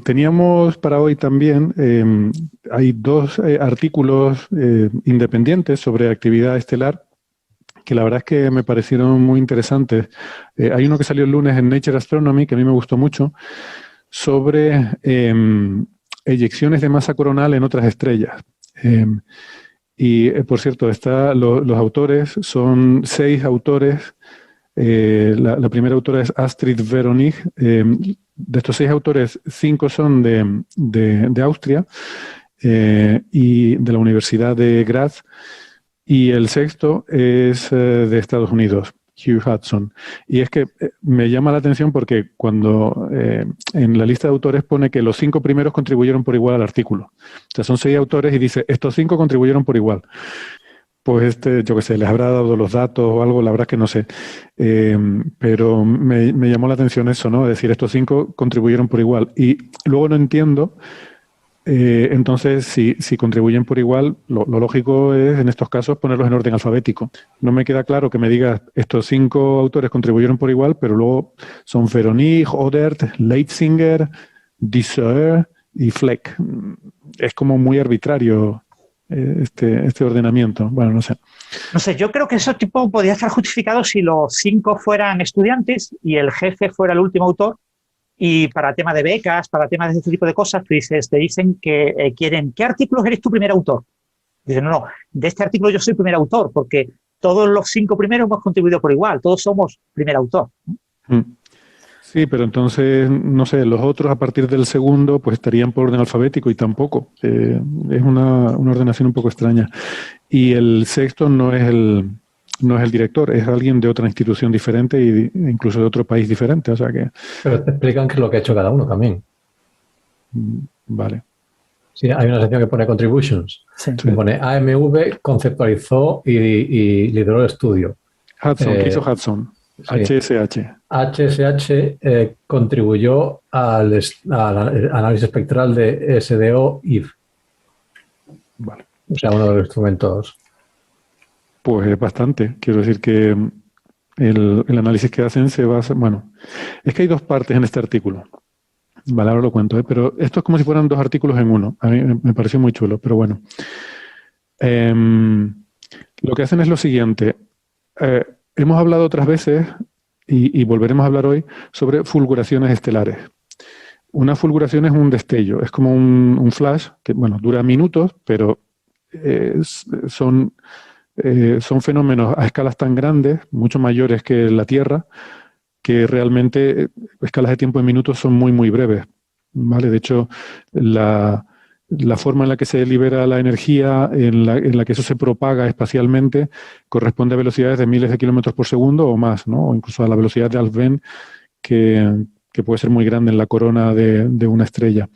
Teníamos para hoy también, hay dos artículos independientes sobre actividad estelar que la verdad es que me parecieron muy interesantes. Hay uno que salió el lunes en Nature Astronomy, que a mí me gustó mucho, sobre eyecciones de masa coronal en otras estrellas. Por cierto, los autores son 6 autores. La primera autora es Astrid Veronig. De estos 6 autores, 5 son de Austria y de la Universidad de Graz, y el sexto es de Estados Unidos, Hugh Hudson. Y es que me llama la atención porque cuando en la lista de autores pone que los 5 primeros contribuyeron por igual al artículo. O sea, son 6 autores y dice, estos 5 contribuyeron por igual. Pues yo qué sé, les habrá dado los datos o algo, la verdad es que no sé. Pero me llamó la atención eso, ¿no? Es decir, estos 5 contribuyeron por igual. Y luego no entiendo, entonces, si contribuyen por igual, lo lógico es, en estos casos, ponerlos en orden alfabético. No me queda claro que me digas, estos 5 autores contribuyeron por igual, pero luego son Veronique, Odert, Leitzinger, Disseur y Fleck. Es como muy arbitrario este ordenamiento. Bueno, no sé. No sé, yo creo que eso tipo podría estar justificado si los 5 fueran estudiantes y el jefe fuera el último autor. Y para tema de becas, para temas de este tipo de cosas, te dicen que quieren, ¿qué artículos eres tu primer autor? Dicen, no, de este artículo yo soy primer autor, porque todos los 5 primeros hemos contribuido por igual, todos somos primer autor. Sí, pero entonces, no sé, los otros a partir del segundo pues estarían por orden alfabético y tampoco. Es una ordenación un poco extraña. Y el sexto no es el director, es alguien de otra institución diferente e incluso de otro país diferente. O sea que. Pero te explican qué es lo que ha hecho cada uno también. Vale. Sí, hay una sección que pone contributions. Sí. Que pone AMV conceptualizó y lideró el estudio. Hudson, ¿qué hizo Hudson? Sí. HSH. HSH contribuyó al análisis espectral de SDO-IF. Vale. O sea, uno de los instrumentos. Pues es bastante. Quiero decir que el análisis que hacen se basa. Bueno, es que hay 2 partes en este artículo. Vale, ahora lo cuento, pero esto es como si fueran 2 artículos en uno. A mí me pareció muy chulo, pero bueno. Lo que hacen es lo siguiente. Hemos hablado otras veces y volveremos a hablar hoy sobre fulguraciones estelares. Una fulguración es un destello, es como un flash que, bueno, dura minutos, pero son fenómenos a escalas tan grandes, mucho mayores que la Tierra, que realmente escalas de tiempo en minutos son muy, muy breves. ¿Vale? De hecho, la forma en la que se libera la energía, en la que eso se propaga espacialmente, corresponde a velocidades de miles de kilómetros por segundo o más, ¿no? O incluso a la velocidad de Alfvén, que puede ser muy grande en la corona de una estrella.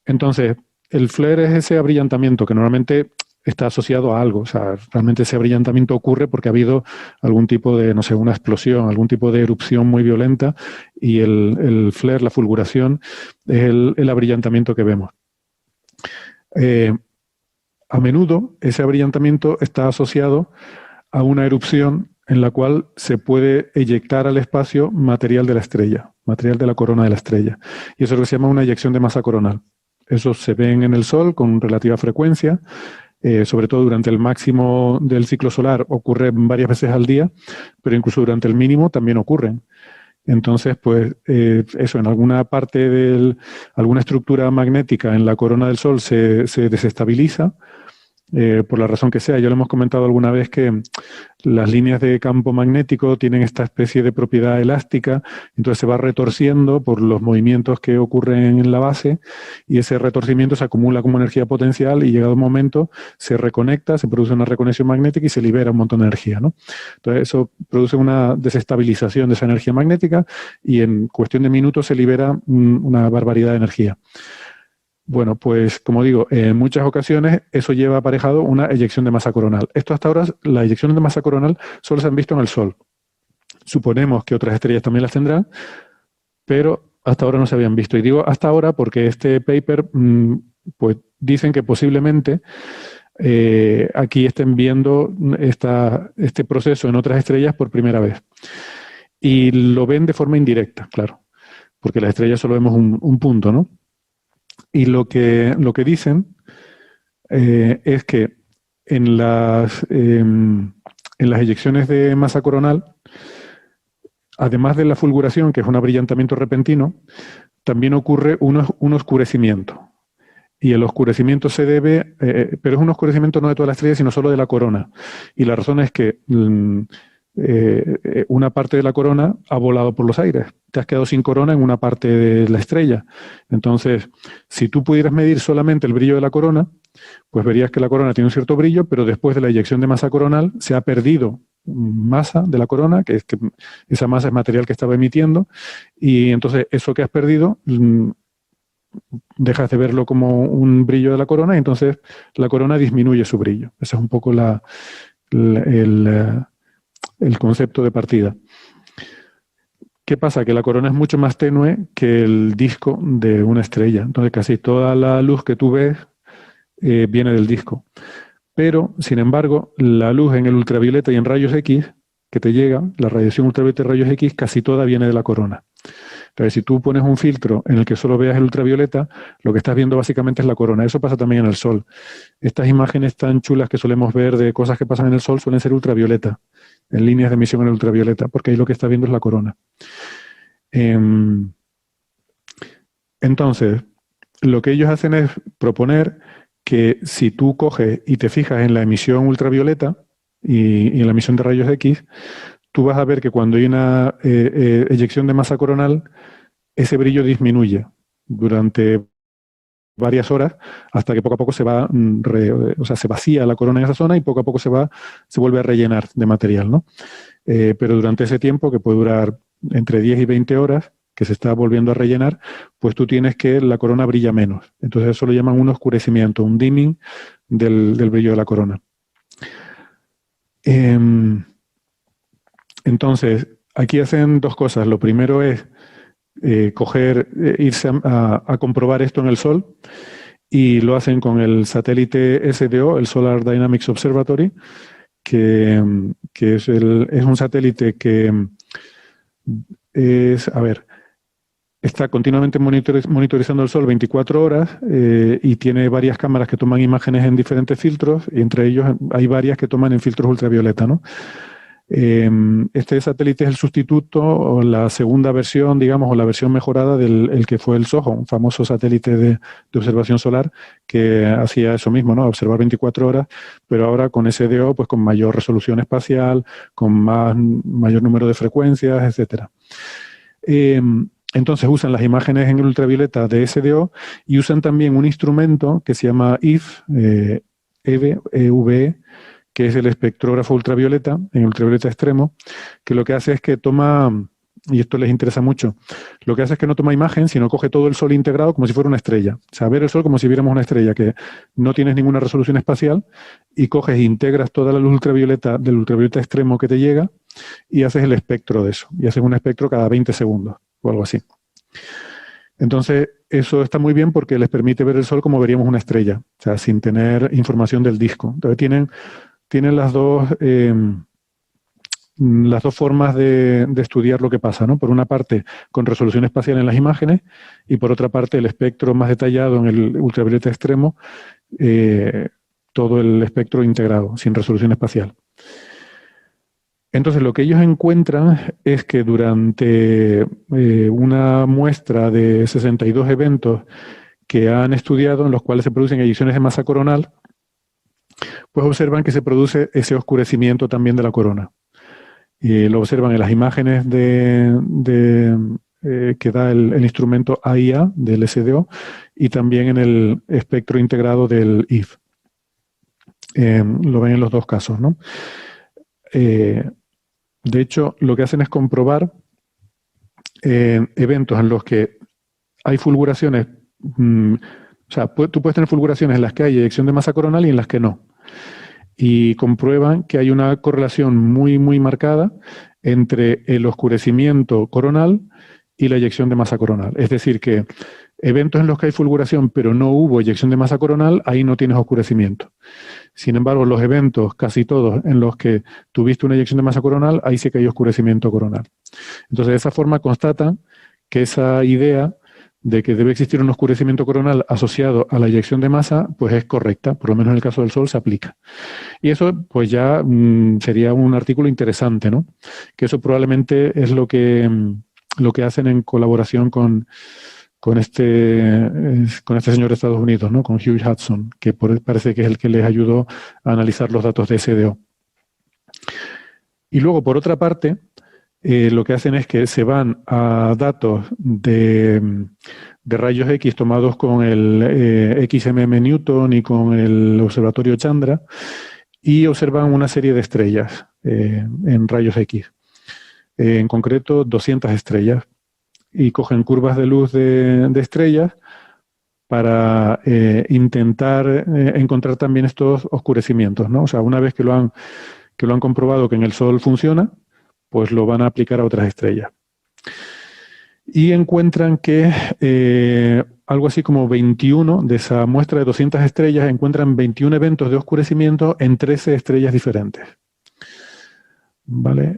Entonces, el flare es ese abrillantamiento que normalmente está asociado a algo. O sea, realmente ese abrillantamiento ocurre porque ha habido algún tipo de, no sé, una explosión, algún tipo de erupción muy violenta, y el flare, la fulguración, es el abrillantamiento que vemos. A menudo ese abrillantamiento está asociado a una erupción en la cual se puede eyectar al espacio material de la estrella, material de la corona de la estrella. Y eso es lo que se llama una eyección de masa coronal. Esos se ven en el Sol con relativa frecuencia, sobre todo durante el máximo del ciclo solar ocurren varias veces al día, pero incluso durante el mínimo también ocurren. Entonces, pues eso, en alguna parte alguna estructura magnética en la corona del Sol se desestabiliza, por la razón que sea. Ya lo hemos comentado alguna vez que las líneas de campo magnético tienen esta especie de propiedad elástica, entonces se va retorciendo por los movimientos que ocurren en la base, y ese retorcimiento se acumula como energía potencial y llegado un momento se reconecta, se produce una reconexión magnética y se libera un montón de energía, ¿no? Entonces eso produce una desestabilización de esa energía magnética y en cuestión de minutos se libera una barbaridad de energía. Bueno, pues como digo, en muchas ocasiones eso lleva aparejado una eyección de masa coronal. Esto hasta ahora, las eyecciones de masa coronal solo se han visto en el Sol. Suponemos que otras estrellas también las tendrán, pero hasta ahora no se habían visto. Y digo hasta ahora porque este paper, pues dicen que posiblemente aquí estén viendo este proceso en otras estrellas por primera vez. Y lo ven de forma indirecta, claro. porque las estrellas solo vemos un punto, ¿no? Y lo que dicen es que en las eyecciones de masa coronal, además de la fulguración, que es un abrillantamiento repentino, también ocurre un oscurecimiento. Y el oscurecimiento se debe, pero es un oscurecimiento no de toda la estrella, sino solo de la corona. Y la razón es que una parte de la corona ha volado por los aires. Te has quedado sin corona en una parte de la estrella. Entonces, si tú pudieras medir solamente el brillo de la corona, pues verías que la corona tiene un cierto brillo, pero después de la eyección de masa coronal se ha perdido masa de la corona, que esa masa es material que estaba emitiendo, y entonces eso que has perdido dejas de verlo como un brillo de la corona y entonces la corona disminuye su brillo. Ese es un poco el concepto de partida. ¿Qué pasa? Que la corona es mucho más tenue que el disco de una estrella. Entonces casi toda la luz que tú ves viene del disco. Pero, sin embargo, la luz en el ultravioleta y en rayos X que te llega, la radiación ultravioleta y rayos X, casi toda viene de la corona. Entonces, si tú pones un filtro en el que solo veas el ultravioleta, lo que estás viendo básicamente es la corona. Eso pasa también en el Sol. Estas imágenes tan chulas que solemos ver de cosas que pasan en el Sol suelen ser ultravioleta, en líneas de emisión en el ultravioleta, porque ahí lo que estás viendo es la corona. Entonces, lo que ellos hacen es proponer que si tú coges y te fijas en la emisión ultravioleta y en la emisión de rayos X, tú vas a ver que cuando hay una eyección de masa coronal, ese brillo disminuye durante varias horas hasta que poco a poco se va, se vacía la corona en esa zona y poco a poco se vuelve a rellenar de material, ¿no? Pero durante ese tiempo, que puede durar entre 10 y 20 horas, que se está volviendo a rellenar, pues tú tienes que la corona brilla menos. Entonces eso lo llaman un oscurecimiento, un dimming del brillo de la corona. Entonces, aquí hacen dos cosas. Lo primero es irse a comprobar esto en el Sol, y lo hacen con el satélite SDO, el Solar Dynamics Observatory, que es un satélite que está continuamente monitorizando el Sol 24 horas y tiene varias cámaras que toman imágenes en diferentes filtros, y entre ellos hay varias que toman en filtros ultravioleta, ¿no? Este satélite es el sustituto o la segunda versión, digamos, o la versión mejorada del que fue el SOHO, un famoso satélite de observación solar que hacía eso mismo, ¿no? Observar 24 horas, pero ahora con SDO, pues con mayor resolución espacial, con mayor número de frecuencias, etcétera. Entonces usan las imágenes en el ultravioleta de SDO y usan también un instrumento que se llama EVE, que es el espectrógrafo ultravioleta, en ultravioleta extremo, que lo que hace es que toma, y esto les interesa mucho, lo que hace es que no toma imagen, sino coge todo el Sol integrado como si fuera una estrella. O sea, ver el Sol como si viéramos una estrella, que no tienes ninguna resolución espacial, y coges e integras toda la luz ultravioleta del ultravioleta extremo que te llega, y haces el espectro de eso. Y haces un espectro cada 20 segundos, o algo así. Entonces, eso está muy bien porque les permite ver el Sol como veríamos una estrella, o sea, sin tener información del disco. Entonces, tienen las dos formas de estudiar lo que pasa, ¿no? Por una parte, con resolución espacial en las imágenes, y por otra parte, el espectro más detallado en el ultravioleta extremo, todo el espectro integrado, sin resolución espacial. Entonces, lo que ellos encuentran es que durante una muestra de 62 eventos que han estudiado, en los cuales se producen eyecciones de masa coronal, pues observan que se produce ese oscurecimiento también de la corona. Y lo observan en las imágenes que da el instrumento AIA del SDO, y también en el espectro integrado del IF. Lo ven en los dos casos, ¿no? De hecho, lo que hacen es comprobar eventos en los que hay fulguraciones. O sea, tú puedes tener fulguraciones en las que hay eyección de masa coronal y en las que no. Y comprueban que hay una correlación muy, muy marcada entre el oscurecimiento coronal y la eyección de masa coronal. Es decir, que eventos en los que hay fulguración pero no hubo eyección de masa coronal, ahí no tienes oscurecimiento. Sin embargo, los eventos, casi todos, en los que tuviste una eyección de masa coronal, ahí sí que hay oscurecimiento coronal. Entonces, de esa forma constatan que esa idea de que debe existir un oscurecimiento coronal asociado a la eyección de masa, pues es correcta, por lo menos en el caso del Sol se aplica. Y eso pues ya sería un artículo interesante, ¿no? Que eso probablemente es lo que hacen en colaboración con este señor de Estados Unidos, ¿no? Con Hugh Hudson, que parece que es el que les ayudó a analizar los datos de SDO. Y luego, por otra parte, lo que hacen es que se van a datos de rayos X tomados con el XMM Newton y con el observatorio Chandra y observan una serie de estrellas en rayos X. En concreto, 200 estrellas. Y cogen curvas de luz de estrellas para intentar encontrar también estos oscurecimientos, ¿no? O sea, una vez que lo han comprobado que en el Sol funciona, pues lo van a aplicar a otras estrellas. Y encuentran que algo así como 21 de esa muestra de 200 estrellas encuentran 21 eventos de oscurecimiento en 13 estrellas diferentes. ¿Vale?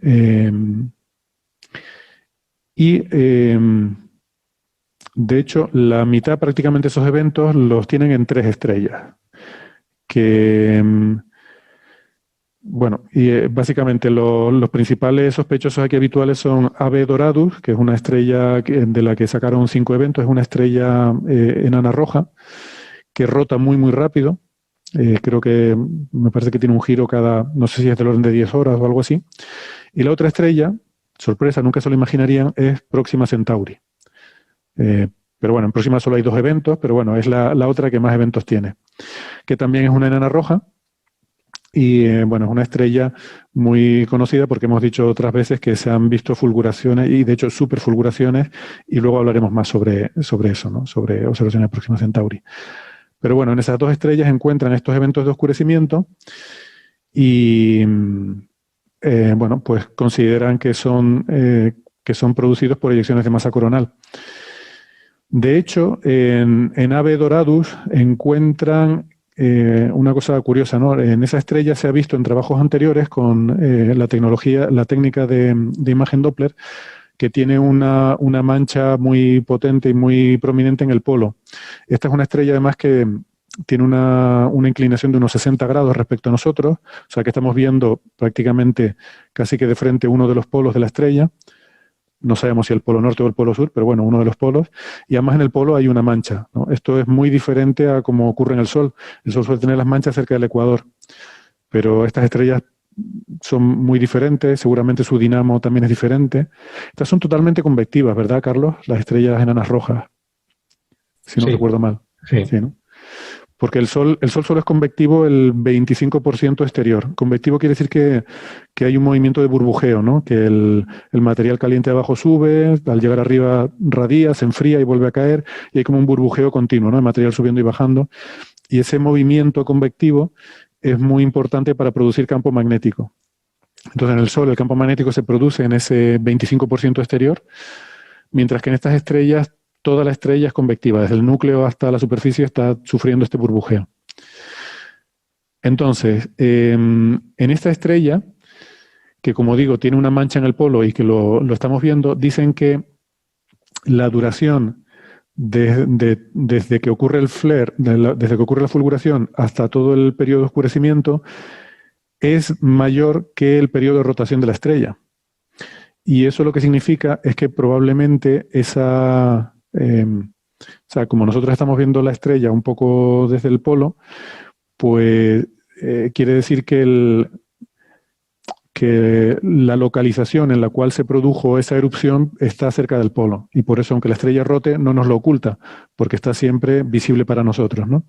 De hecho, la mitad prácticamente de esos eventos los tienen en 3 estrellas. Básicamente los principales sospechosos aquí habituales son AB Doradus, que es una estrella de la que sacaron 5 eventos, es una estrella enana roja que rota muy, muy rápido. Creo que me parece que tiene un giro no sé si es del orden de 10 horas o algo así. Y la otra estrella, sorpresa, nunca se lo imaginarían, es Próxima Centauri. Pero bueno, en Próxima solo hay 2 eventos, pero bueno, es la otra que más eventos tiene. Que también es una enana roja. Y es una estrella muy conocida porque hemos dicho otras veces que se han visto fulguraciones y de hecho superfulguraciones y luego hablaremos más sobre eso, ¿no? Sobre observaciones de Próxima Centauri. Pero bueno, en esas 2 estrellas encuentran estos eventos de oscurecimiento y pues consideran que son producidos por eyecciones de masa coronal. De hecho, en AB Doradus encuentran una cosa curiosa, ¿no? En esa estrella se ha visto en trabajos anteriores con la técnica de imagen Doppler, que tiene una mancha muy potente y muy prominente en el polo. Esta es una estrella además que tiene una inclinación de unos 60 grados respecto a nosotros, o sea que estamos viendo prácticamente casi que de frente uno de los polos de la estrella. No sabemos si el polo norte o el polo sur, pero bueno, uno de los polos. Y además en el polo hay una mancha, ¿no? Esto es muy diferente a como ocurre en el Sol. El Sol suele tener las manchas cerca del ecuador. Pero estas estrellas son muy diferentes, seguramente su dinamo también es diferente. Estas son totalmente convectivas, ¿verdad, Carlos? Las estrellas enanas rojas, si no recuerdo mal. Sí. Sí, ¿no? Porque el Sol solo es convectivo el 25% exterior. Convectivo quiere decir que hay un movimiento de burbujeo, ¿no? Que el material caliente de abajo sube, al llegar arriba radia, se enfría y vuelve a caer, y hay como un burbujeo continuo, ¿no? El material subiendo y bajando. Y ese movimiento convectivo es muy importante para producir campo magnético. Entonces, en el Sol el campo magnético se produce en ese 25% exterior, mientras que en estas estrellas toda la estrella es convectiva, desde el núcleo hasta la superficie está sufriendo este burbujeo. Entonces, en esta estrella, que como digo, tiene una mancha en el polo y que lo estamos viendo, dicen que la duración desde que ocurre el flare, desde que ocurre la fulguración hasta todo el periodo de oscurecimiento, es mayor que el periodo de rotación de la estrella. Y eso lo que significa es que probablemente como nosotros estamos viendo la estrella un poco desde el polo, pues quiere decir que la localización en la cual se produjo esa erupción está cerca del polo. Y por eso, aunque la estrella rote, no nos lo oculta, porque está siempre visible para nosotros, ¿no?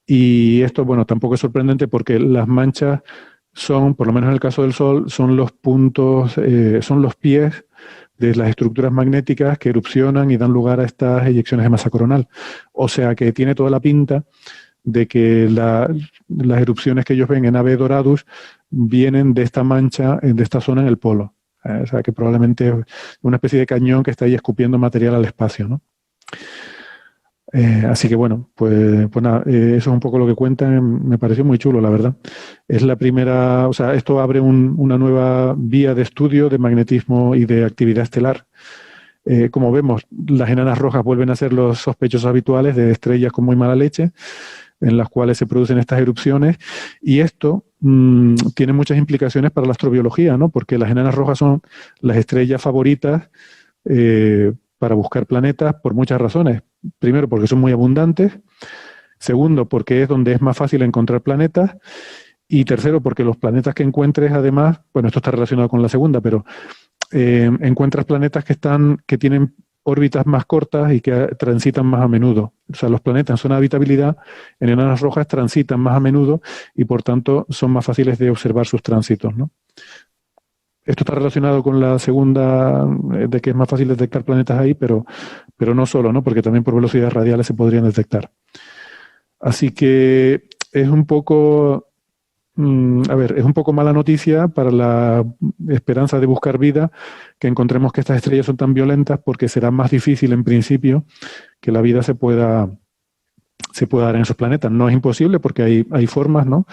Y esto, tampoco es sorprendente porque las manchas son, por lo menos en el caso del Sol, son los puntos, son los pies de las estructuras magnéticas que erupcionan y dan lugar a estas eyecciones de masa coronal. O sea que tiene toda la pinta de que las erupciones que ellos ven en AB Doradus vienen de esta mancha, de esta zona en el polo. O sea que probablemente es una especie de cañón que está ahí escupiendo material al espacio, ¿no? Así que pues nada, eso es un poco lo que cuentan. Me pareció muy chulo, la verdad. Es la primera, esto abre una nueva vía de estudio de magnetismo y de actividad estelar Como vemos, las enanas rojas vuelven a ser los sospechosos habituales de estrellas con muy mala leche, en las cuales se producen estas erupciones, y esto tiene muchas implicaciones para la astrobiología, ¿no? Porque las enanas rojas son las estrellas favoritas para buscar planetas por muchas razones. Primero, porque son muy abundantes. Segundo, porque es donde es más fácil encontrar planetas. Y tercero, porque los planetas que encuentres, además, bueno, esto está relacionado con la segunda, pero encuentras planetas que tienen órbitas más cortas y que transitan más a menudo. O sea, los planetas en zona de habitabilidad, en enanas rojas, transitan más a menudo y, por tanto, son más fáciles de observar sus tránsitos, ¿no? Esto está relacionado con la segunda, de que es más fácil detectar planetas ahí, pero no solo, ¿no? Porque también por velocidades radiales se podrían detectar. Así que es un poco, es un poco mala noticia para la esperanza de buscar vida que encontremos que estas estrellas son tan violentas, porque será más difícil en principio que la vida se pueda dar en esos planetas. No es imposible porque hay formas, ¿no?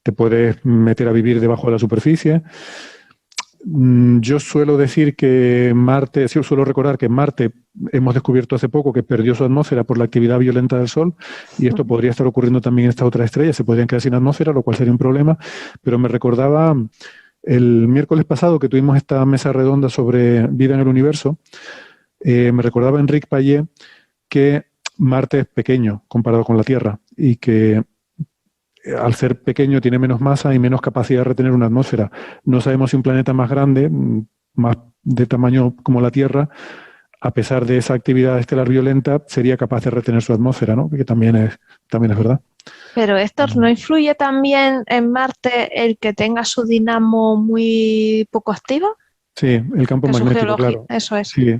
Te puedes meter a vivir debajo de la superficie. Yo suelo decir que Marte, sí, suelo recordar que Marte hemos descubierto hace poco que perdió su atmósfera por la actividad violenta del Sol, y esto podría estar ocurriendo también en estas otras estrellas. Se podrían quedar sin atmósfera, lo cual sería un problema, pero me recordaba el miércoles pasado que tuvimos esta mesa redonda sobre vida en el universo, me recordaba Enrique Payet que Marte es pequeño comparado con la Tierra y que al ser pequeño tiene menos masa y menos capacidad de retener una atmósfera. No sabemos si un planeta más grande, más de tamaño como la Tierra, a pesar de esa actividad estelar violenta, sería capaz de retener su atmósfera, ¿no? Que también es verdad. Pero Héctor, ¿no influye también en Marte el que tenga su dinamo muy poco activa? Sí, el campo magnético, claro. Eso es. Sí.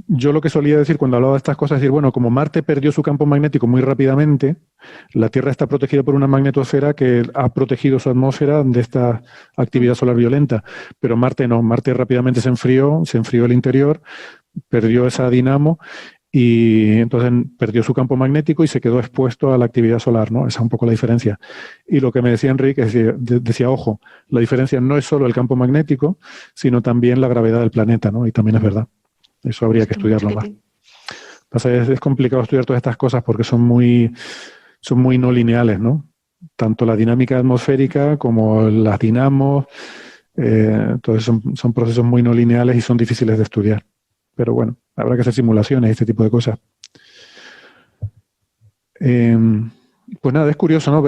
Yo lo que solía decir cuando hablaba de estas cosas es decir, bueno, como Marte perdió su campo magnético muy rápidamente, la Tierra está protegida por una magnetosfera que ha protegido su atmósfera de esta actividad solar violenta, pero Marte no, Marte rápidamente se enfrió el interior, perdió esa dinamo y entonces perdió su campo magnético y se quedó expuesto a la actividad solar, ¿no? Esa es un poco la diferencia. Y lo que me decía Enrique, decía, ojo, la diferencia no es solo el campo magnético, sino también la gravedad del planeta, ¿no? Y también es verdad. Eso habría que estudiarlo más. Pasa que es complicado estudiar todas estas cosas porque son muy no lineales, ¿no? Tanto la dinámica atmosférica como las dinamos, entonces son procesos muy no lineales y son difíciles de estudiar. Pero bueno, habrá que hacer simulaciones y este tipo de cosas. Pues nada, es curioso, ¿no?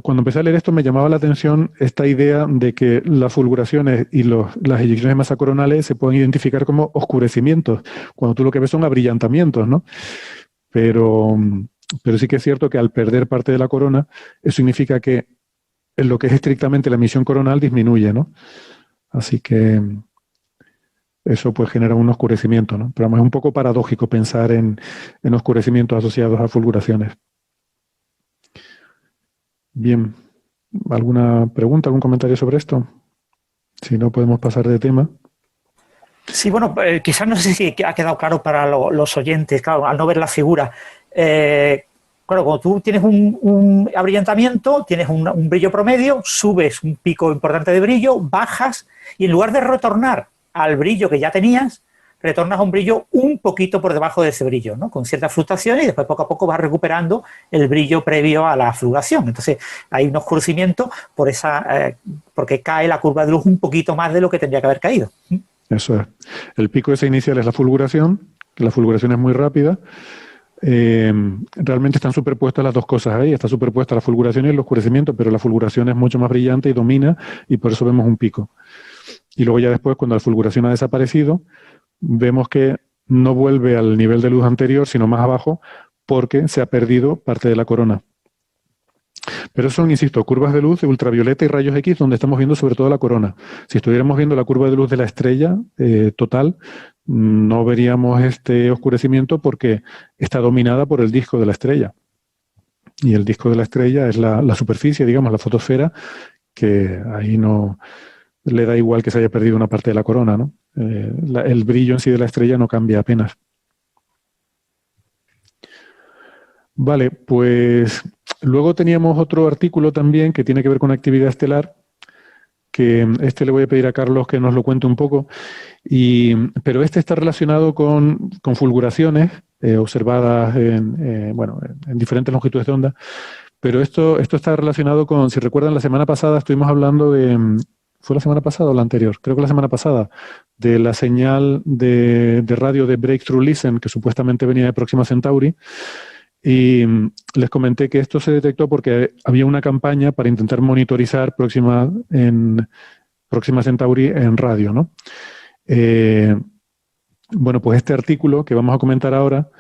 Cuando empecé a leer esto me llamaba la atención esta idea de que las fulguraciones y las eyecciones de masa coronales se pueden identificar como oscurecimientos, cuando tú lo que ves son abrillantamientos, ¿no? Pero sí que es cierto que al perder parte de la corona, eso significa que en lo que es estrictamente la emisión coronal disminuye, ¿no? Así que eso pues genera un oscurecimiento, ¿no? Pero además es un poco paradójico pensar en oscurecimientos asociados a fulguraciones. Bien, ¿alguna pregunta, algún comentario sobre esto? Si no, podemos pasar de tema. Sí, bueno, quizás no sé si ha quedado claro para los oyentes, claro, al no ver la figura. Claro, cuando tú tienes un abrillantamiento, tienes un brillo promedio, subes un pico importante de brillo, bajas y en lugar de retornar al brillo que ya tenías, retornas a un brillo un poquito por debajo de ese brillo, ¿no? Con ciertas fluctuaciones y después poco a poco vas recuperando el brillo previo a la fluctuación. Entonces hay un oscurecimiento porque cae la curva de luz un poquito más de lo que tendría que haber caído. Eso es. El pico ese inicial es la fulguración, que la fulguración es muy rápida. Realmente están superpuestas las dos cosas ahí. Está superpuesta la fulguración y el oscurecimiento, pero la fulguración es mucho más brillante y domina, y por eso vemos un pico. Y luego ya después, cuando la fulguración ha desaparecido, vemos que no vuelve al nivel de luz anterior, sino más abajo, porque se ha perdido parte de la corona. Pero son, insisto, curvas de luz de ultravioleta y rayos X donde estamos viendo sobre todo la corona. Si estuviéramos viendo la curva de luz de la estrella total, no veríamos este oscurecimiento porque está dominada por el disco de la estrella. Y el disco de la estrella es la superficie, digamos, la fotosfera, que ahí no le da igual que se haya perdido una parte de la corona, ¿no? El brillo en sí de la estrella no cambia apenas. Vale, pues luego teníamos otro artículo también que tiene que ver con actividad estelar, que este le voy a pedir a Carlos que nos lo cuente un poco, pero este está relacionado con fulguraciones observadas en diferentes longitudes de onda, pero esto está relacionado con, si recuerdan, la semana pasada estuvimos hablando ¿fue la semana pasada o la anterior? Creo que la semana pasada, de la señal de radio de Breakthrough Listen, que supuestamente venía de Próxima Centauri. Y les comenté que esto se detectó porque había una campaña para intentar monitorizar Próxima Centauri en radio, ¿no? Bueno, pues este artículo que vamos a comentar ahora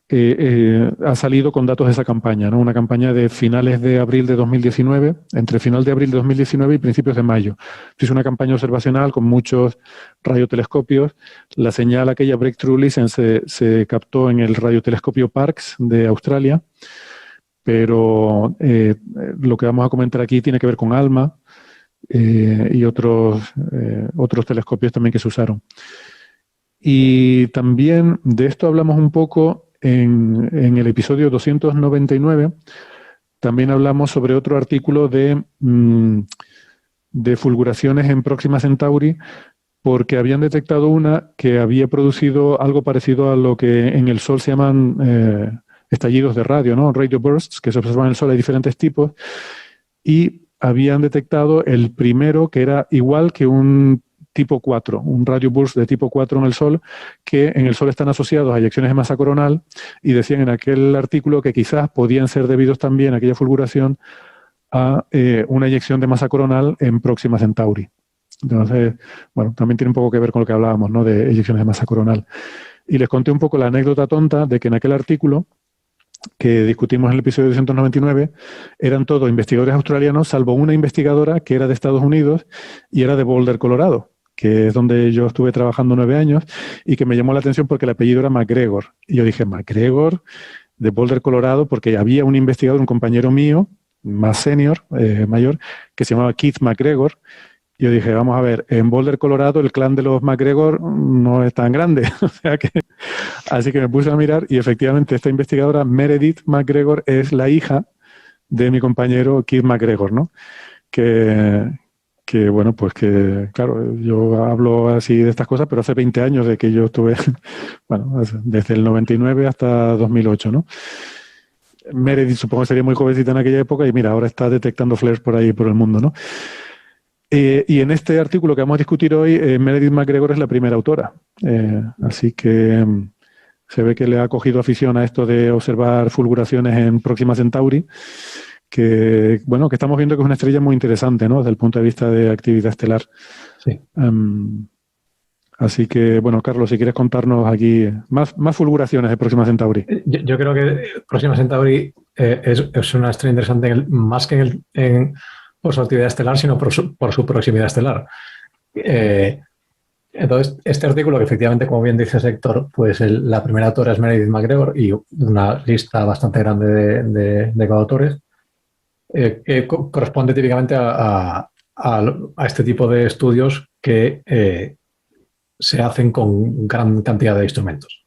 ha salido con datos de esa campaña, ¿no? Una campaña de finales de abril de 2019, entre final de abril de 2019 y principios de mayo. Es una campaña observacional con muchos radiotelescopios. La señal aquella Breakthrough Listen se captó en el radiotelescopio Parkes de Australia, pero lo que vamos a comentar aquí tiene que ver con ALMA y otros telescopios también que se usaron. Y también de esto hablamos un poco en el episodio 299. También hablamos sobre otro artículo de fulguraciones en Próxima Centauri, porque habían detectado una que había producido algo parecido a lo que en el Sol se llaman estallidos de radio, ¿no? Radio bursts, que se observan en el Sol, hay diferentes tipos, y habían detectado el primero que era igual que un tipo 4, un radio burst de tipo 4 en el Sol, que en el Sol están asociados a eyecciones de masa coronal, y decían en aquel artículo que quizás podían ser debidos también a aquella fulguración a una eyección de masa coronal en Próxima Centauri. Entonces, bueno, también tiene un poco que ver con lo que hablábamos, ¿no? De eyecciones de masa coronal. Y les conté un poco la anécdota tonta de que en aquel artículo que discutimos en el episodio 299, eran todos investigadores australianos, salvo una investigadora que era de Estados Unidos y era de Boulder, Colorado, que es donde yo estuve trabajando 9 años, y que me llamó la atención porque el apellido era McGregor. Y yo dije, McGregor, de Boulder, Colorado, porque había un investigador, un compañero mío, más senior, mayor, que se llamaba Keith McGregor. Y yo dije, vamos a ver, en Boulder, Colorado, el clan de los McGregor no es tan grande. Así que me puse a mirar y efectivamente esta investigadora, Meredith McGregor, es la hija de mi compañero Keith McGregor, ¿no? Que bueno, pues que, claro, yo hablo así de estas cosas, pero hace 20 años de que yo estuve, bueno, desde el 99 hasta 2008, ¿no? Meredith supongo que sería muy jovencita en aquella época y mira, ahora está detectando flares por ahí, por el mundo, ¿no? Y en este artículo que vamos a discutir hoy, Meredith McGregor es la primera autora. Así que se ve que le ha cogido afición a esto de observar fulguraciones en Próxima Centauri, que bueno, que estamos viendo que es una estrella muy interesante, ¿no? Desde el punto de vista de actividad estelar. Sí. Así que, bueno, Carlos, si quieres contarnos aquí más fulguraciones de Próxima Centauri. Yo creo que Próxima Centauri es una estrella interesante más que por su actividad estelar, sino por su proximidad estelar. Entonces, este artículo, que efectivamente, como bien dice Héctor, pues la primera autora es Meredith McGregor y una lista bastante grande de coautores, que corresponde típicamente a este tipo de estudios que se hacen con gran cantidad de instrumentos.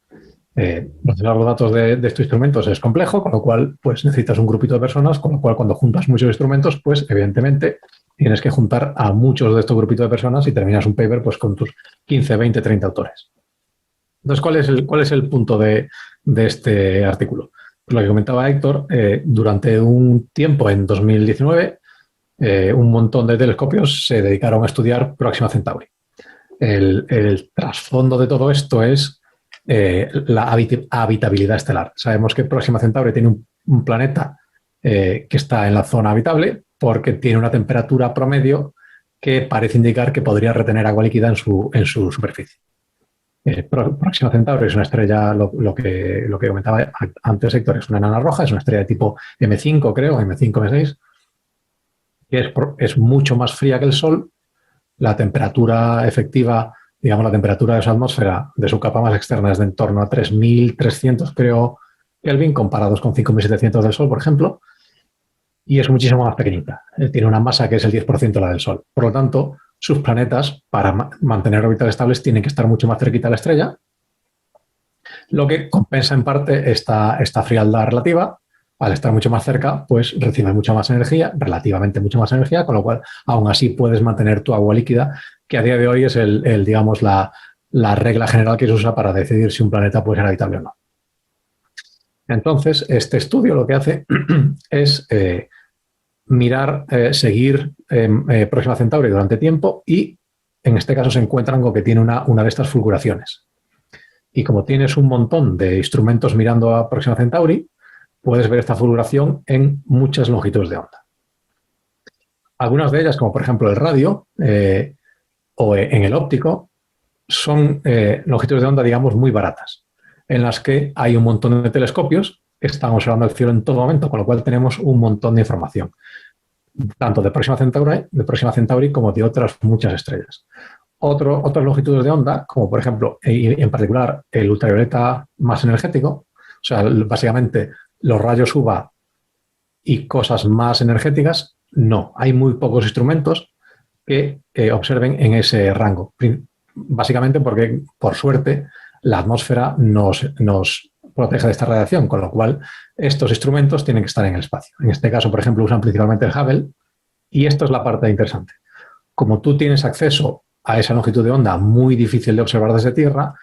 Procesar los datos de estos instrumentos es complejo, con lo cual pues necesitas un grupito de personas, con lo cual cuando juntas muchos instrumentos, pues evidentemente tienes que juntar a muchos de estos grupitos de personas y terminas un paper pues con tus 15, 20, 30 autores. Entonces, ¿cuál es el punto de este artículo? Pues lo que comentaba Héctor, durante un tiempo, en 2019, un montón de telescopios se dedicaron a estudiar Próxima Centauri. El trasfondo de todo esto es la habitabilidad estelar. Sabemos que Próxima Centauri tiene un planeta que está en la zona habitable porque tiene una temperatura promedio que parece indicar que podría retener agua líquida en su superficie. Próxima Centauri es una estrella, lo que comentaba antes Héctor, es una enana roja, es una estrella de tipo M5, creo, M5, M6, que es mucho más fría que el Sol. La temperatura efectiva, digamos, la temperatura de su atmósfera, de su capa más externa, es de en torno a 3.300, creo, Kelvin, comparados con 5.700 del Sol, por ejemplo, y es muchísimo más pequeñita. Tiene una masa que es el 10% de la del Sol. Por lo tanto, sus planetas, para mantener órbitas estables, tienen que estar mucho más cerquita de la estrella, lo que compensa en parte esta frialdad relativa, al estar mucho más cerca, pues recibes mucha más energía, relativamente mucha más energía, con lo cual aún así puedes mantener tu agua líquida, que a día de hoy es digamos, la regla general que se usa para decidir si un planeta puede ser habitable o no. Entonces, este estudio lo que hace es mirar, seguir Próxima Centauri durante tiempo y, en este caso, se encuentran con que tiene una de estas fulguraciones. Y como tienes un montón de instrumentos mirando a Próxima Centauri, puedes ver esta fulguración en muchas longitudes de onda. Algunas de ellas, como por ejemplo el radio o en el óptico, son longitudes de onda, digamos, muy baratas, en las que hay un montón de telescopios que están observando el cielo en todo momento, con lo cual tenemos un montón de información, tanto de Próxima Centauri como de otras muchas estrellas. Otras longitudes de onda, como por ejemplo, y en particular el ultravioleta más energético, o sea, básicamente los rayos UVA y cosas más energéticas, no. Hay muy pocos instrumentos que observen en ese rango. Básicamente porque, por suerte, la atmósfera nos protege de esta radiación, con lo cual estos instrumentos tienen que estar en el espacio. En este caso, por ejemplo, usan principalmente el Hubble, y esto es la parte interesante. Como tú tienes acceso a esa longitud de onda muy difícil de observar desde Tierra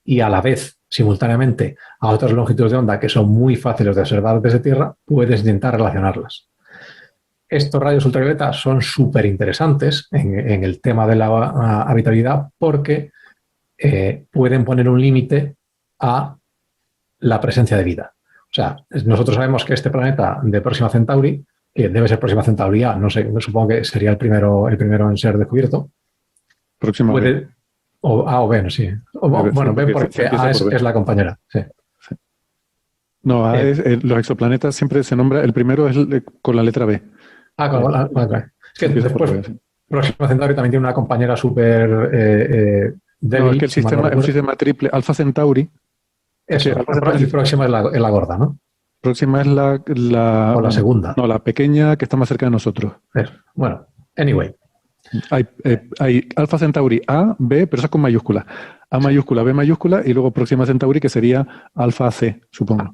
y a la vez, simultáneamente, a otras longitudes de onda que son muy fáciles de observar desde Tierra, puedes intentar relacionarlas. Estos rayos ultravioleta son súper interesantes en el tema de la habitabilidad porque pueden poner un límite a la presencia de vida. O sea, nosotros sabemos que este planeta de Próxima Centauri, que debe ser Próxima Centauri A, no sé, supongo que sería el primero en ser descubierto. Próxima B. O A o B, no, sí. Bueno, B porque A es la compañera. Sí. Sí. No, A es, los exoplanetas siempre se nombra, el primero es con la letra B. Con la letra B. Es que después B, sí. Próxima Centauri también tiene una compañera súper débil. No, es que es un sistema triple. Alfa Centauri. Eso, y Próxima es la gorda, ¿no? Próxima es o la segunda. No, la pequeña que está más cerca de nosotros. Bueno, anyway. Hay Alfa Centauri A, B, pero eso es con mayúscula. A mayúscula, B mayúscula y luego Próxima Centauri, que sería Alfa C, supongo.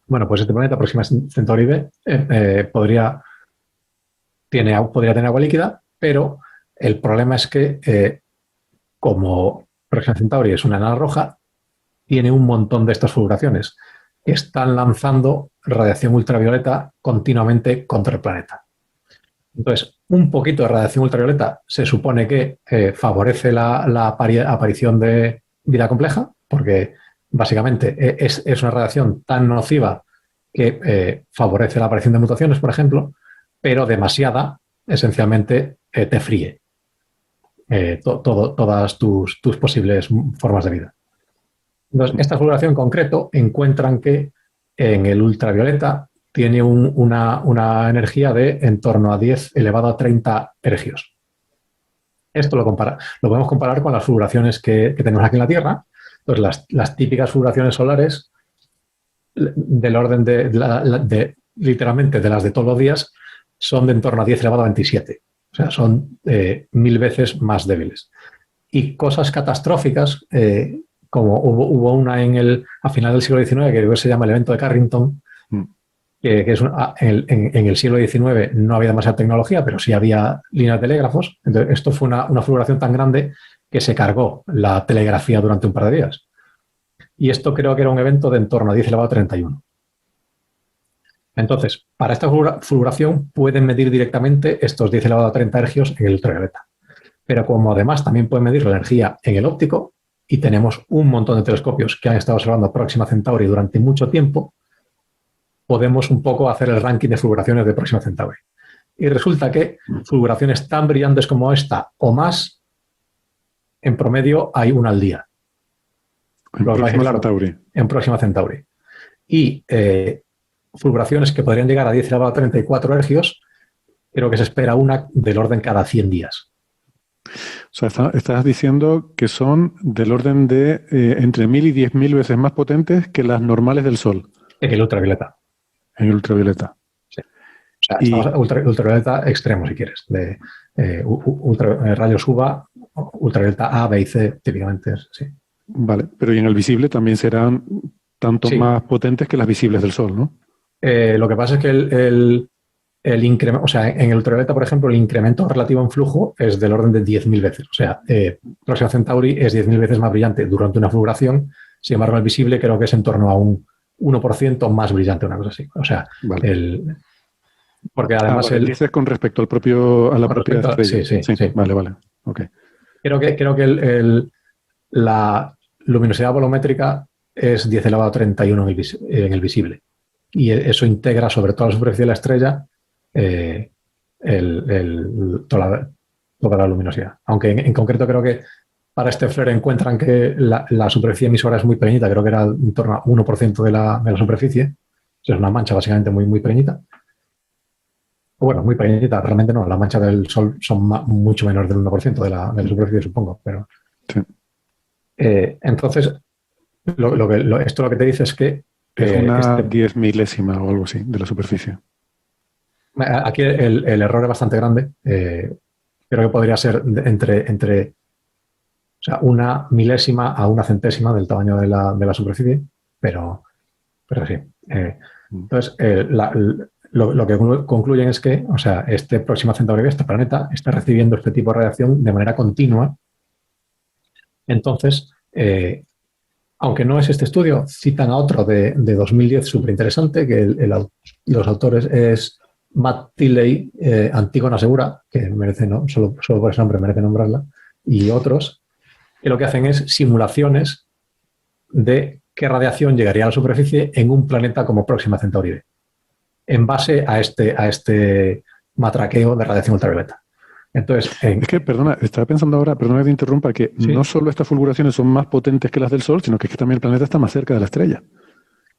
Bueno, pues este planeta, Próxima Centauri B, podría tener agua líquida, pero el problema es que, como Próxima Centauri es una enana roja, tiene un montón de estas fulguraciones que están lanzando radiación ultravioleta continuamente contra el planeta. Entonces, un poquito de radiación ultravioleta se supone que favorece la aparición de vida compleja, porque básicamente es una radiación tan nociva que favorece la aparición de mutaciones, por ejemplo, pero demasiada, esencialmente, te fríe todas tus posibles formas de vida. Entonces, esta fulguración en concreto encuentran que en el ultravioleta tiene una energía de en torno a 10 elevado a 30 ergios. Esto lo podemos comparar con las fulguraciones que tenemos aquí en la Tierra. Entonces, las típicas fulguraciones solares del orden de literalmente de las de todos los días son de en torno a 10 elevado a 27. O sea, son 1000 veces más débiles. Y cosas catastróficas, como hubo una a final del siglo XIX, que se llama el evento de Carrington, que es en el siglo XIX no había demasiada tecnología, pero sí había líneas de telégrafos. Entonces, esto fue una fulguración tan grande que se cargó la telegrafía durante un par de días. Y esto creo que era un evento de en torno a 10 elevado a 31. Entonces, para esta fulguración pueden medir directamente estos 10 elevado a 30 ergios en el ultravioleta. Pero como además también pueden medir la energía en el óptico, y tenemos un montón de telescopios que han estado observando Próxima Centauri durante mucho tiempo, podemos un poco hacer el ranking de fulguraciones de Próxima Centauri. Y resulta que fulguraciones tan brillantes como esta o más, en promedio hay una al día. En Próxima Centauri. Y fulguraciones que podrían llegar a 10 elevado a 34 ergios, creo que se espera una del orden cada 100 días. O sea, estás diciendo que son del orden de entre 1000 y 10.000 veces más potentes que las normales del Sol. En el ultravioleta. En el ultravioleta. Sí. O sea, ultravioleta extremo, si quieres. De rayos UVA, ultravioleta A, B y C, típicamente. Sí. Vale, pero y en el visible también serán tanto Sí. más potentes que las visibles del Sol, ¿no? Lo que pasa es que el incremento, o sea, en el ultravioleta, por ejemplo, el incremento relativo en flujo es del orden de 10.000 veces. O sea, Próxima Centauri es 10.000 veces más brillante durante una fulguración. Sin embargo, el visible creo que es en torno a un 1% más brillante, una cosa así. O sea, Vale. porque además vale. Dices con respecto a la con propia respecto estrella. sí. Vale. Ok. Creo que la luminosidad volumétrica es 10 elevado a 31 en el visible. Y eso integra sobre toda la superficie de la estrella toda la luminosidad. Aunque en concreto creo que para este flare encuentran que la superficie emisora es muy pequeñita, creo que era en torno a 1% de la superficie. Es una mancha básicamente muy, muy pequeñita. Bueno, muy pequeñita, realmente no. Las manchas del Sol son mucho menores del 1% de la superficie, supongo. Pero, Sí. entonces, esto lo que te dice es que Es una 10 milésima o algo así de la superficie. aquí el error es bastante grande. Creo que podría ser entre o sea, una milésima a una centésima del tamaño de la superficie, pero sí. Entonces, lo que concluyen es que, o sea, Próxima Centauri, este planeta, está recibiendo este tipo de radiación de manera continua. Entonces, aunque no es este estudio, citan a otro de 2010 súper interesante, que los autores es Matt Tilley, Antígona Segura, que merece, ¿no? solo por ese nombre merece nombrarla, y otros, que lo que hacen es simulaciones de qué radiación llegaría a la superficie en un planeta como Próxima Centauri B, en base a este matraqueo de radiación ultravioleta. Entonces, es que, perdona, estaba pensando ahora, perdona que te interrumpa, que ¿sí? No solo estas fulguraciones son más potentes que las del Sol, sino que también el planeta está más cerca de la estrella.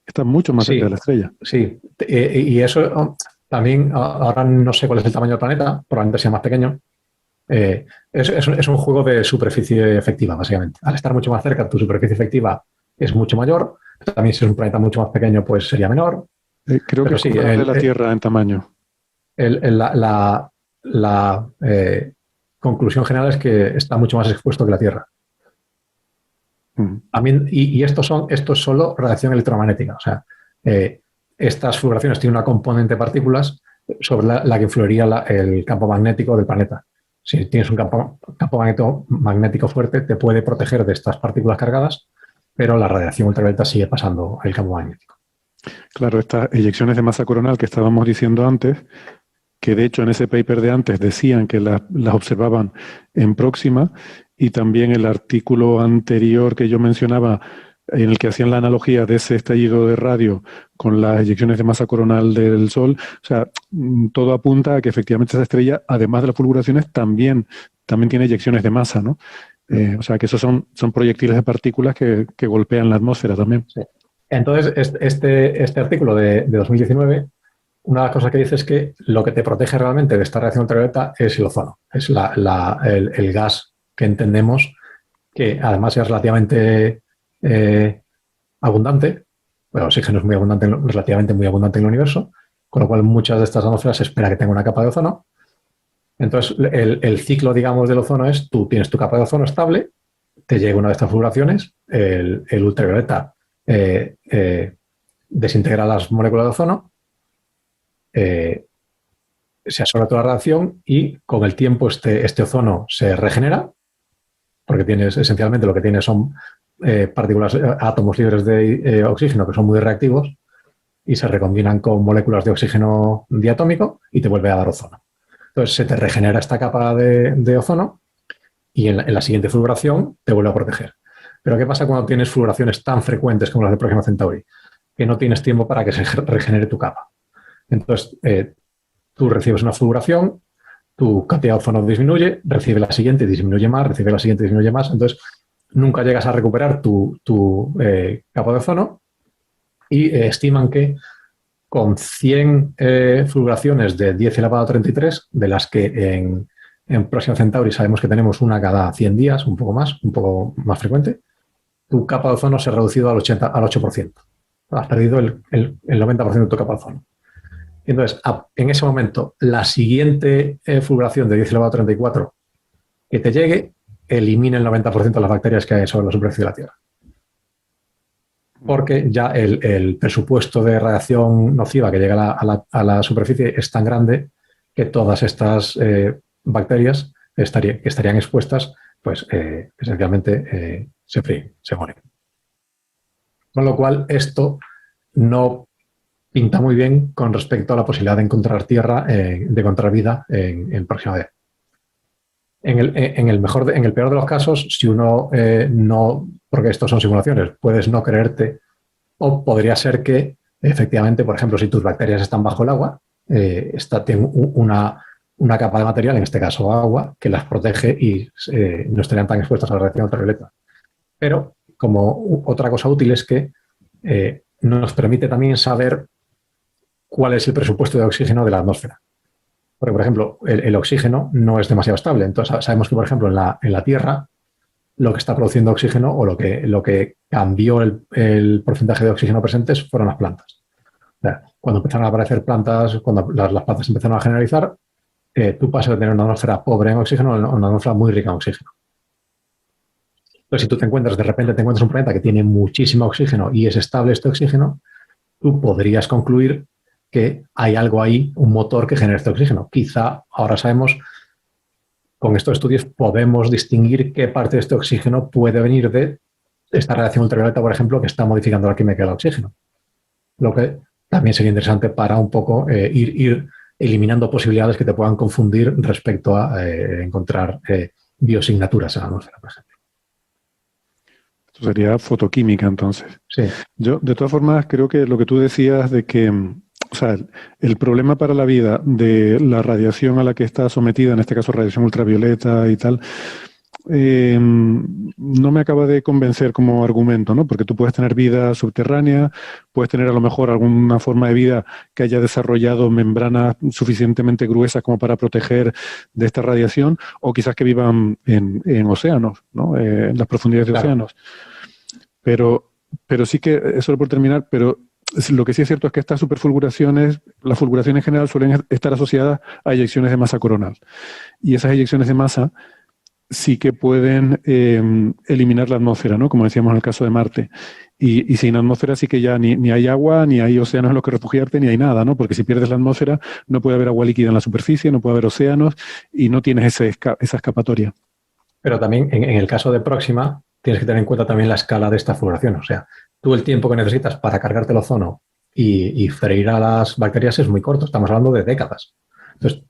Está mucho más cerca de la estrella. Sí, y eso también, ahora no sé cuál es el tamaño del planeta, probablemente sea más pequeño. Es un juego de superficie efectiva, básicamente. Al estar mucho más cerca, tu superficie efectiva es mucho mayor. También si es un planeta mucho más pequeño, pues sería menor. Creo que es comparable a la Tierra en tamaño. La conclusión general es que está mucho más expuesto que la Tierra. También, y esto es solo radiación electromagnética. O sea, estas fulguraciones tienen una componente de partículas sobre la que influiría el campo magnético del planeta. Si tienes un campo magnético fuerte, te puede proteger de estas partículas cargadas, pero la radiación ultravioleta sigue pasando el campo magnético. Claro, estas eyecciones de masa coronal que estábamos diciendo antes, que de hecho en ese paper de antes decían que las observaban en Próxima, y también el artículo anterior que yo mencionaba, en el que hacían la analogía de ese estallido de radio con las eyecciones de masa coronal del Sol. O sea, todo apunta a que efectivamente esa estrella, además de las fulguraciones, también tiene eyecciones de masa, ¿no? O sea, que esos son proyectiles de partículas que golpean la atmósfera también. Sí. Entonces, este artículo de 2019, una de las cosas que dice es que lo que te protege realmente de esta radiación ultravioleta es el ozono, es el gas que entendemos, que además es relativamente abundante. Bueno, el oxígeno es relativamente muy abundante en el universo, con lo cual muchas de estas atmósferas se espera que tenga una capa de ozono. Entonces, el ciclo, digamos, del ozono es: tú tienes tu capa de ozono estable, te llega una de estas fulguraciones, el ultravioleta desintegra las moléculas de ozono, se absorbe toda la radiación y con el tiempo este ozono se regenera, porque esencialmente lo que tienes son partículas, átomos libres de oxígeno que son muy reactivos y se recombinan con moléculas de oxígeno diatómico y te vuelve a dar ozono. Entonces se te regenera esta capa de ozono y en la siguiente fulguración te vuelve a proteger. Pero ¿qué pasa cuando tienes fulguraciones tan frecuentes como las de Próxima Centauri? Que no tienes tiempo para que se regenere tu capa. Entonces, tú recibes una fulguración, tu cantidad de ozono disminuye, recibe la siguiente, disminuye más, recibe la siguiente, disminuye más. Entonces, nunca llegas a recuperar tu capa de ozono y estiman que con 100 fulguraciones de 10 elevado a 33, de las que en Próxima Centauri sabemos que tenemos una cada 100 días, un poco más frecuente, tu capa de ozono se ha reducido al 8%. Has perdido el 90% de tu capa de ozono. Entonces, en ese momento, la siguiente fulguración de 10 elevado a 34 que te llegue, elimina el 90% de las bacterias que hay sobre la superficie de la Tierra. porque ya el presupuesto de radiación nociva que llega a la superficie es tan grande que todas estas bacterias que estarían expuestas, pues esencialmente se fríen, se mueren. Con lo cual, esto no pinta muy bien con respecto a la posibilidad de encontrar tierra, de encontrar vida en próxima vez. En el peor de los casos, si uno no, porque estos son simulaciones, puedes no creerte, o podría ser que efectivamente, por ejemplo, si tus bacterias están bajo el agua, tienen una capa de material, en este caso agua, que las protege y no estarían tan expuestas a la radiación ultravioleta. Pero como otra cosa útil es que nos permite también saber cuál es el presupuesto de oxígeno de la atmósfera. Porque, por ejemplo, el oxígeno no es demasiado estable. Entonces, sabemos que, por ejemplo, en la Tierra, lo que está produciendo oxígeno o lo que cambió el porcentaje de oxígeno presentes fueron las plantas. O sea, cuando empezaron a aparecer plantas, cuando las plantas empezaron a generalizar, tú pasas de tener una atmósfera pobre en oxígeno a una atmósfera muy rica en oxígeno. Entonces, si tú de repente te encuentras un planeta que tiene muchísimo oxígeno y es estable este oxígeno, tú podrías concluir que hay algo ahí, un motor que genera este oxígeno. Quizá ahora sabemos, con estos estudios podemos distinguir qué parte de este oxígeno puede venir de esta radiación ultravioleta, por ejemplo, que está modificando la química del oxígeno. Lo que también sería interesante para un poco ir eliminando posibilidades que te puedan confundir respecto a encontrar biosignaturas en la atmósfera, por ejemplo. Esto sería fotoquímica, entonces. Sí. Yo, de todas formas, creo que lo que tú decías de que, o sea, el problema para la vida de la radiación a la que está sometida, en este caso radiación ultravioleta y tal, no me acaba de convencer como argumento, ¿no? Porque tú puedes tener vida subterránea, puedes tener a lo mejor alguna forma de vida que haya desarrollado membranas suficientemente gruesas como para proteger de esta radiación, o quizás que vivan en océanos, ¿no? En las profundidades de océanos. Pero sí que, solo por terminar, pero lo que sí es cierto es que estas superfulguraciones, las fulguraciones en general suelen estar asociadas a eyecciones de masa coronal. Y esas eyecciones de masa sí que pueden eliminar la atmósfera, ¿no? Como decíamos en el caso de Marte. Y sin atmósfera sí que ya ni hay agua, ni hay océanos en los que refugiarte, ni hay nada, ¿no? Porque si pierdes la atmósfera no puede haber agua líquida en la superficie, no puede haber océanos y no tienes esa escapatoria. Pero también en el caso de Próxima tienes que tener en cuenta también la escala de esta fulguración. O sea, tú el tiempo que necesitas para cargarte el ozono y freír a las bacterias es muy corto. Estamos hablando de décadas. Entonces,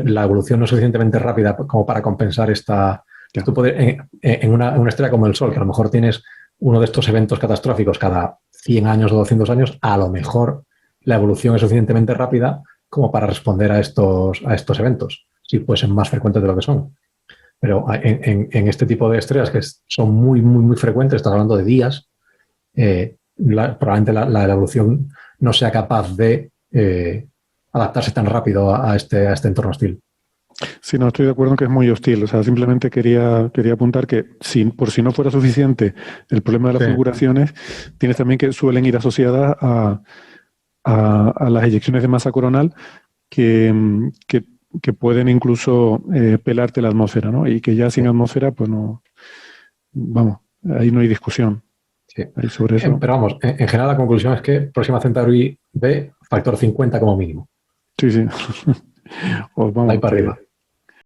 la evolución no es suficientemente rápida como para compensar esta... Ya. Tú puedes, en una estrella como el Sol, que a lo mejor tienes uno de estos eventos catastróficos cada 100 años o 200 años, a lo mejor la evolución es suficientemente rápida como para responder a estos eventos, si fuesen más frecuentes de lo que son. Pero en este tipo de estrellas que son muy, muy, muy frecuentes, estás hablando de días, probablemente la evolución no sea capaz de adaptarse tan rápido a este entorno hostil. Sí, no, estoy de acuerdo en que es muy hostil. O sea, simplemente quería apuntar que por si no fuera suficiente el problema de las fulguraciones, tienes también que suelen ir asociadas a las eyecciones de masa coronal que pueden incluso pelarte la atmósfera, ¿no? Y que ya sin atmósfera, pues no, vamos, ahí no hay discusión. Sí. Sobre eso. Pero vamos, en general la conclusión es que Próxima Centauri B, factor 50 como mínimo. Sí. O vamos, ahí para arriba.